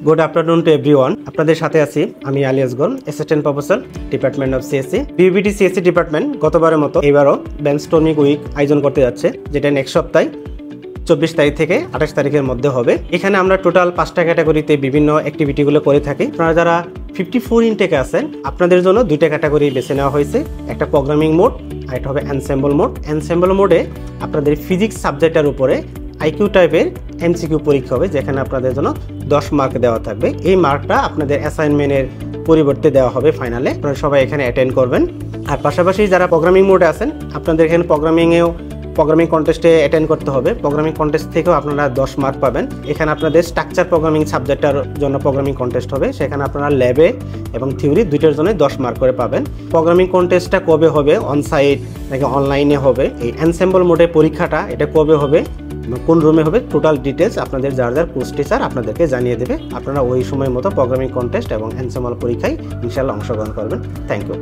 Good afternoon to everyone. আপনাদের সাথে আছি আমি Ali Asgar, assistant professor, department of CSC. BUBT CSC department গতবারের মতো এবারও ব্রেনস্টর্মিং উইক আয়োজন করতে যাচ্ছে, যেটা নেক্সট সপ্তাহে 24 তারিখ থেকে 28 তারিখের মধ্যে হবে। এখানে আমরা টোটাল 5টা ক্যাটাগরিতে বিভিন্ন অ্যাক্টিভিটিগুলো করে থাকি। আপনারা যারা 54 ইনটেকে আছেন, আপনাদের জন্য 2টা ক্যাটাগরি বেছে নেওয়া হয়েছে। একটা প্রোগ্রামিং মোড আর একটা হবে এনসেম্বল মোড। এনসেম্বল মোডে আপনাদের ফিজিক্স সাবজেক্টের উপরে আইকিউ টাইপের এমসিকিউ পরীক্ষা হবে, যেখানে আপনাদের জন্য 10 মার্ক দেওয়া থাকবে। এই মার্কটা আপনাদের অ্যাসাইনমেন্টের পরিবর্তে দেওয়া হবে ফাইনালে। আপনারা সবাই এখানে অ্যাটেন্ড করবেন। আর পাশাপাশি যারা প্রোগ্রামিং মোডে আছেন, আপনাদের এখানে প্রোগ্রামিং কন্টেস্টে অ্যাটেন্ড করতে হবে। প্রোগ্রামিং কন্টেস্ট থেকেও আপনারা 10 মার্ক পাবেন। এখানে আপনাদের স্ট্রাকচার প্রোগ্রামিং সাবজেক্টের জন্য প্রোগ্রামিং কন্টেস্ট হবে, সেখানে আপনারা ল্যাবে এবং থিওরি দুইটার জন্য 10 মার্ক করে পাবেন। প্রোগ্রামিং কন্টেস্টটা কবে হবে, অন সাইট নাকি অনলাইনে হবে, এই এনসেম্বল মোডে পরীক্ষাটা এটা কবে হবে, কোন রুমে হবে, টোটাল ডিটেলস আপনাদের যার কোর্স টিচার আপনাদেরকে জানিয়ে দেবে। আপনারা ওই সময় মতো প্রোগ্রামিং কন্টেস্ট এবং এনসেম্বল পরীক্ষায় ইনশাআল্লাহ অংশগ্রহণ করবেন। Thank you.